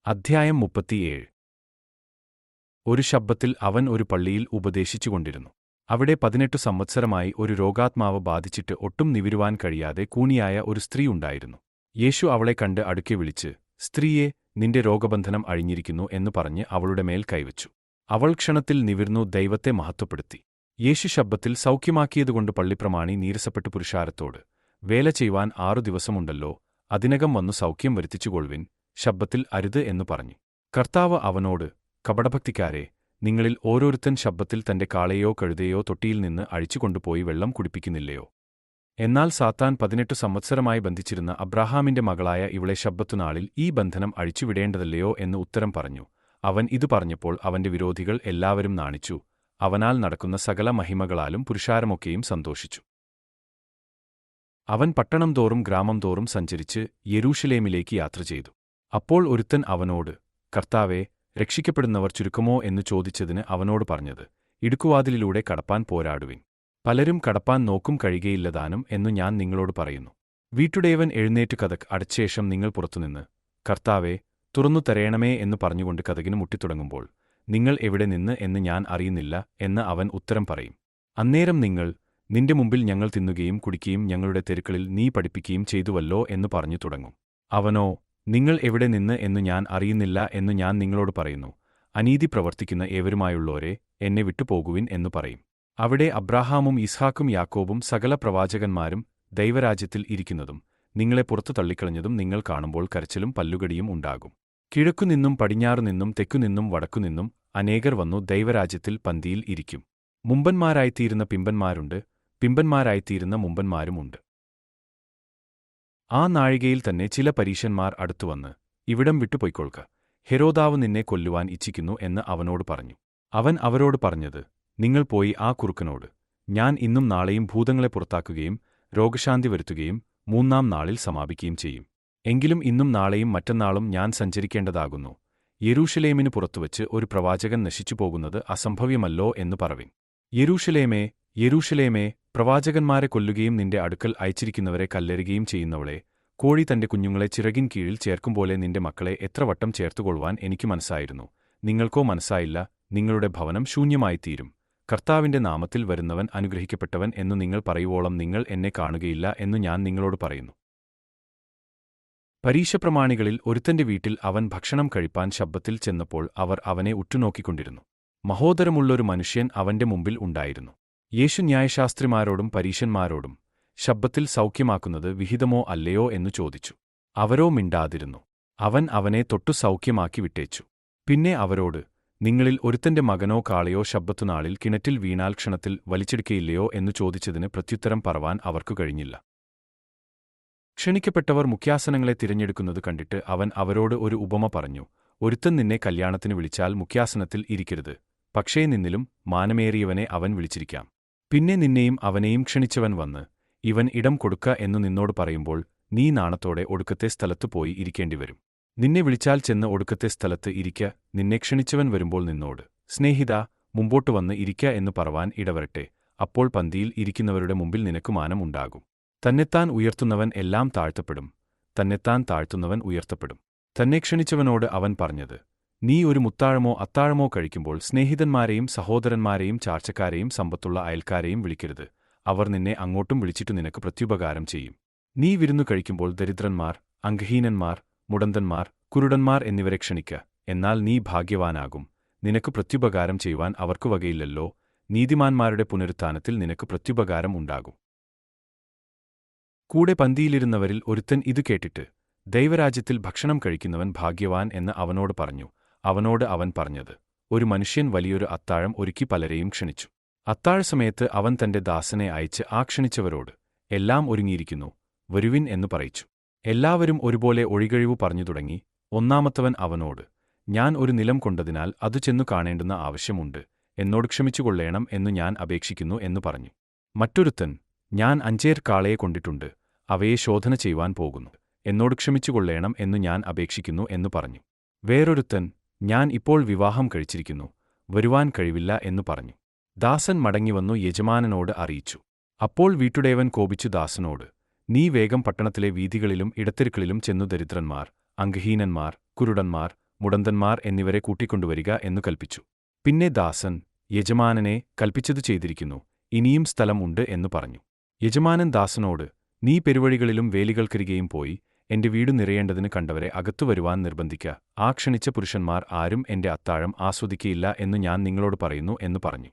അധ്യായം 37. ഒരു ശബ്ബത്തിൽ അവൻ ഒരു പള്ളിയിൽ ഉപദേശിച്ചുകൊണ്ടിരുന്നു. അവിടെ 18 സംവത്സരമായി ഒരു രോഗാത്മാവ് ബാധിച്ചിട്ട് ഒട്ടും നിവിരുവാൻ കഴിയാതെ കൂനിയായ ഒരു സ്ത്രീ ഉണ്ടായിരുന്നു. യേശു അവളെ കണ്ട് അടുക്കെ വിളിച്ച്, സ്ത്രീയെ, നിന്റെ രോഗബന്ധനം അഴിഞ്ഞിരിക്കുന്നു എന്ന് പറഞ്ഞ് അവളുടെ മേൽ കൈവച്ചു. അവൾ ക്ഷണത്തിൽ നിവിർന്നു ദൈവത്തെ മഹത്വപ്പെടുത്തി. യേശു ശബ്ബത്തിൽ സൗഖ്യമാക്കിയതുകൊണ്ട് പള്ളിപ്രമാണി നീരസപ്പെട്ടു പുരുഷാരത്തോട്, വേല ചെയ്യുവാൻ 6 ദിവസമുണ്ടല്ലോ, അതിനകം വന്നു സൗഖ്യം വരുത്തിച്ചുകൊള്ളുവിൻ, ശബ്ബത്തിൽ അരുത് എന്നു പറഞ്ഞു. കർത്താവ് അവനോട്, കപടഭക്തിക്കാരെ, നിങ്ങളിൽ ഓരോരുത്തൻ ശബ്ബത്തിൽ തന്റെ കാളയോ കഴുതയോ തൊട്ടിയിൽ നിന്ന് അഴിച്ചുകൊണ്ടുപോയി വെള്ളം കുടിപ്പിക്കുന്നില്ലയോ? എന്നാൽ സാത്താൻ 18 സംവത്സരമായി ബന്ധിച്ചിരുന്ന അബ്രാഹാമിന്റെ മകളായ ഇവളെ ശബ്ബത്തുനാളിൽ ഈ ബന്ധനം അഴിച്ചുവിടേണ്ടതല്ലയോ എന്ന് ഉത്തരം പറഞ്ഞു. അവൻ ഇതു പറഞ്ഞപ്പോൾ അവന്റെ വിരോധികൾ എല്ലാവരും നാണിച്ചു. അവനാൽ നടക്കുന്ന സകല മഹിമകളാലും പുരുഷാരമൊക്കെയും സന്തോഷിച്ചു. അവൻ പട്ടണം തോറും ഗ്രാമം തോറും സഞ്ചരിച്ച് യെരൂശലേമിലേക്ക് യാത്ര ചെയ്തു. അപ്പോൾ ഒരുത്തൻ അവനോട്, കർത്താവേ, രക്ഷിക്കപ്പെടുന്നവർ ചുരുക്കമോ എന്നു ചോദിച്ചതിന് അവനോട് പറഞ്ഞത്, ഇടുക്കുവാതിലിലൂടെ കടപ്പാൻ പോരാടുവിൻ. പലരും കടപ്പാൻ നോക്കും കഴിയുകയില്ലതാനും എന്നു ഞാൻ നിങ്ങളോട് പറയുന്നു. വീട്ടുടേവൻ എഴുന്നേറ്റു കതക് അടച്ചശേഷം നിങ്ങൾ പുറത്തുനിന്ന്, കർത്താവേ, തുറന്നു തരേണമേ എന്ന് പറഞ്ഞുകൊണ്ട് കതകിന് മുട്ടിത്തുടങ്ങുമ്പോൾ, നിങ്ങൾ എവിടെ നിന്ന് എന്ന് ഞാൻ അറിയുന്നില്ല എന്ന് അവൻ ഉത്തരം പറയും. അന്നേരം നിങ്ങൾ, നിന്റെ മുമ്പിൽ ഞങ്ങൾ തിന്നുകയും കുടിക്കുകയും ഞങ്ങളുടെ തെരുക്കളിൽ നീ പഠിപ്പിക്കുകയും ചെയ്തുവല്ലോ എന്ന് പറഞ്ഞു തുടങ്ങും. അവനോ, നിങ്ങൾ എവിടെ നിന്ന് എന്നു ഞാൻ അറിയുന്നില്ല എന്നു ഞാൻ നിങ്ങളോട് പറയുന്നു. അനീതി പ്രവർത്തിക്കുന്ന ഏവരുമായുള്ളോരെ, എന്നെ വിട്ടുപോകുവിൻ എന്നു പറയും. അവിടെ അബ്രാഹാമും യിസ്ഹാക്കും യാക്കോബും സകല പ്രവാചകന്മാരും ദൈവരാജ്യത്തിൽ ഇരിക്കുന്നതും നിങ്ങളെ പുറത്തു തള്ളിക്കളഞ്ഞതും നിങ്ങൾ കാണുമ്പോൾ കരച്ചിലും പല്ലുകടിയും ഉണ്ടാകും. കിഴക്കുനിന്നും പടിഞ്ഞാറുനിന്നും തെക്കുനിന്നും വടക്കുനിന്നും അനേകർ വന്നു ദൈവരാജ്യത്തിൽ പന്തിയിൽ ഇരിക്കും. മുമ്പന്മാരായിത്തീരുന്ന പിമ്പന്മാരുണ്ട്, പിമ്പന്മാരായിത്തീരുന്ന മുമ്പന്മാരുമുണ്ട്. ആ നാഴികയിൽ തന്നെ ചില പരീശന്മാർ അടുത്തുവന്ന്, ഇവിടം വിട്ടുപൊയ്ക്കൊള്ളുക, ഹെരോദാവ് നിന്നെ കൊല്ലുവാൻ ഇച്ഛിക്കുന്നു എന്ന് അവനോട് പറഞ്ഞു. അവൻ അവരോട് പറഞ്ഞത്, നിങ്ങൾ പോയി ആ കുറുക്കനോട്, ഞാൻ ഇന്നും നാളെയും ഭൂതങ്ങളെ പുറത്താക്കുകയും രോഗശാന്തി വരുത്തുകയും 3-ാം നാളിൽ സമാപിക്കുകയും ചെയ്യും. എങ്കിലും ഇന്നും നാളെയും മറ്റന്നാളും ഞാൻ സഞ്ചരിക്കേണ്ടതാകുന്നു. യെരൂശലേമിനു പുറത്തുവച്ച് ഒരു പ്രവാചകൻ നശിച്ചുപോകുന്നത് അസംഭവ്യമല്ലോ എന്ന് പറവിൻ. യെരൂശലേമേ, യെരൂശലേമേ, പ്രവാചകന്മാരെ കൊല്ലുകയും നിന്റെ അടുക്കൽ അയച്ചിരിക്കുന്നവരെ കല്ലെറിയുകയും ചെയ്യുന്നവളെ, കോഴി തന്റെ കുഞ്ഞുങ്ങളെ ചിറകിൻ കീഴിൽ ചേർക്കുംപോലെ നിന്റെ മക്കളെ എത്ര വട്ടം ചേർത്തുകൊള്ളുവാൻ എനിക്ക് മനസ്സായിരുന്നു. നിങ്ങൾക്കോ മനസ്സായില്ല, നിങ്ങളുടെ ഭവനം ശൂന്യമായിത്തീരും. കർത്താവിന്റെ നാമത്തിൽ വരുന്നവൻ അനുഗ്രഹിക്കപ്പെട്ടവൻ എന്നു നിങ്ങൾ പറയുവോളം നിങ്ങൾ എന്നെ കാണുകയില്ല എന്നു ഞാൻ നിങ്ങളോട് പറയുന്നു. പരീശപ്രമാണികളിൽ ഒരുത്തന്റെ വീട്ടിൽ അവൻ ഭക്ഷണം കഴിപ്പാൻ ശബ്ബത്തിൽ ചെന്നപ്പോൾ അവർ അവനെ ഉറ്റുനോക്കിക്കൊണ്ടിരുന്നു. മഹോദരമുള്ളൊരു മനുഷ്യൻ അവന്റെ മുമ്പിൽ ഉണ്ടായിരുന്നു. യേശു ന്യായശാസ്ത്രിമാരോടും പരീശന്മാരോടും, ശബ്ബത്തിൽ സൗഖ്യമാക്കുന്നത് വിഹിതമോ അല്ലയോ എന്നു ചോദിച്ചു. അവരോ മിണ്ടാതിരുന്നു. അവൻ അവനെ തൊട്ടു സൗഖ്യമാക്കി വിട്ടേച്ചു. പിന്നെ അവരോട്, നിങ്ങളിൽ ഒരുത്തന്റെ മകനോ കാളയോ ശബ്ബത്തുനാളിൽ കിണറ്റിൽ വീണാൽ ക്ഷണത്തിൽ വലിച്ചെടുക്കയില്ലയോ എന്നു ചോദിച്ചതിന് പ്രത്യുത്തരം പറവാൻ അവർക്കു കഴിഞ്ഞില്ല. ക്ഷണിക്കപ്പെട്ടവർ മുഖ്യാസനങ്ങളെ തിരഞ്ഞെടുക്കുന്നത് കണ്ടിട്ട് അവൻ അവരോട് ഒരു ഉപമ പറഞ്ഞു. ഒരുത്തൻ നിന്നെ കല്യാണത്തിന് വിളിച്ചാൽ മുഖ്യാസനത്തിൽ ഇരിക്കരുത്, പക്ഷേ നിന്നിലും മാനമേറിയവനെ അവൻ വിളിച്ചിരിക്കാം. പിന്നെ നിന്നെയും അവനെയും ക്ഷണിച്ചവൻ വന്ന്, ഇവൻ ഇടം കൊടുക്ക എന്നു നിന്നോട് പറയുമ്പോൾ നീ നാണത്തോടെ ഒടുക്കത്തെ സ്ഥലത്തു പോയി ഇരിക്കേണ്ടിവരും. നിന്നെ വിളിച്ചാൽ ചെന്ന് ഒടുക്കത്തെ സ്ഥലത്ത് ഇരിക്ക. നിന്നെ ക്ഷണിച്ചവൻ വരുമ്പോൾ നിന്നോട്, സ്നേഹിതാ, മുമ്പോട്ട് വന്ന് ഇരിക്ക എന്നു പറവാൻ ഇടവരട്ടെ. അപ്പോൾ പന്തിയിൽ ഇരിക്കുന്നവരുടെ മുമ്പിൽ നിനക്ക് മാനം ഉണ്ടാകും. തന്നെത്താൻ ഉയർത്തുന്നവൻ എല്ലാം താഴ്ത്തപ്പെടും, തന്നെത്താൻ താഴ്ത്തുന്നവൻ ഉയർത്തപ്പെടും. തന്നെ ക്ഷണിച്ചവനോട് അവൻ പറഞ്ഞത്, നീ ഒരു മുത്താഴമോ അത്താഴമോ കഴിക്കുമ്പോൾ സ്നേഹിതന്മാരെയും സഹോദരന്മാരെയും ചാർച്ചക്കാരെയും സമ്പത്തുള്ള അയൽക്കാരെയും വിളിക്കരുത്. അവർ നിന്നെ അങ്ങോട്ടും വിളിച്ചിട്ടു നിനക്ക് പ്രത്യുപകാരം ചെയ്യും. നീ വിരുന്നു കഴിക്കുമ്പോൾ ദരിദ്രന്മാർ, അംഗഹീനന്മാർ, മുടന്തന്മാർ, കുരുടന്മാർ എന്നിവരെ ക്ഷണിക്ക. എന്നാൽ നീ ഭാഗ്യവാനാകും, നിനക്ക് പ്രത്യുപകാരം ചെയ്യുവാൻ അവർക്കു വകയില്ലല്ലോ. നീതിമാന്മാരുടെ പുനരുത്ഥാനത്തിൽ നിനക്ക് പ്രത്യുപകാരം ഉണ്ടാകും. കൂടെ പന്തിയിലിരുന്നവരിൽ ഒരുത്തൻ ഇതു കേട്ടിട്ട്, ദൈവരാജ്യത്തിൽ ഭക്ഷണം കഴിക്കുന്നവൻ ഭാഗ്യവാൻ എന്ന് അവനോട് പറഞ്ഞു. അവനോട് അവൻ പറഞ്ഞത്, ഒരു മനുഷ്യൻ വലിയൊരു അത്താഴം ഒരുക്കി പലരെയും ക്ഷണിച്ചു. അത്താഴസമയത്ത് അവൻ തന്റെ ദാസനെ അയച്ച് ആ ക്ഷണിച്ചവരോട്, എല്ലാം ഒരുങ്ങിയിരിക്കുന്നു, വരുവിൻ എന്നു പറയിച്ചു. എല്ലാവരും ഒരുപോലെ ഒഴികഴിവു പറഞ്ഞു തുടങ്ങി. ഒന്നാമത്തവൻ അവനോട്, ഞാൻ ഒരു നിലം കൊണ്ടതിനാൽ അതു ചെന്നു കാണേണ്ടുന്ന ആവശ്യമുണ്ട്, എന്നോട് ക്ഷമിച്ചുകൊള്ളേണം എന്നു ഞാൻ അപേക്ഷിക്കുന്നു എന്നു പറഞ്ഞു. മറ്റൊരുത്തൻ, ഞാൻ 5 കാളയെ കൊണ്ടിട്ടുണ്ട്, അവയെ ശോധന ചെയ്യുവാൻ പോകുന്നു, എന്നോട് ക്ഷമിച്ചുകൊള്ളേണം എന്നു ഞാൻ അപേക്ഷിക്കുന്നു എന്നു പറഞ്ഞു. വേറൊരുത്തൻ, ഞാൻ ഇപ്പോൾ വിവാഹം കഴിച്ചിരിക്കുന്നു, വരുവാൻ കഴിവില്ല എന്നു പറഞ്ഞു. ദാസൻ മടങ്ങിവന്നു യജമാനനോട് അറിയിച്ചു. അപ്പോൾ വീട്ടുടേവൻ കോപിച്ചു ദാസനോട്, നീ വേഗം പട്ടണത്തിലെ വീഥികളിലും ഇടത്തെരുക്കളിലും ചെന്നു ദരിദ്രന്മാർ, അംഗഹീനന്മാർ, കുരുടന്മാർ, മുടന്തന്മാർ എന്നിവരെ കൂട്ടിക്കൊണ്ടുവരിക എന്നു കൽപ്പിച്ചു. പിന്നെ ദാസൻ, യജമാനനെ കൽപ്പിച്ചതു ചെയ്തിരിക്കുന്നു, ഇനിയും സ്ഥലം ഉണ്ട് എന്നു പറഞ്ഞു. യജമാനൻ ദാസനോട്, നീ പെരുവഴികളിലും വേലികൾക്കരികെയും പോയി എന്റെ വീടു നിറയേണ്ടതിന് കണ്ടവരെ അകത്തു വരുവാൻ നിർബന്ധിക്ക. ആ ക്ഷണിച്ച പുരുഷന്മാർ ആരും എന്റെ അത്താഴം ആസ്വദിക്കയില്ല എന്നു ഞാൻ നിങ്ങളോട് പറയുന്നു എന്നു പറഞ്ഞു.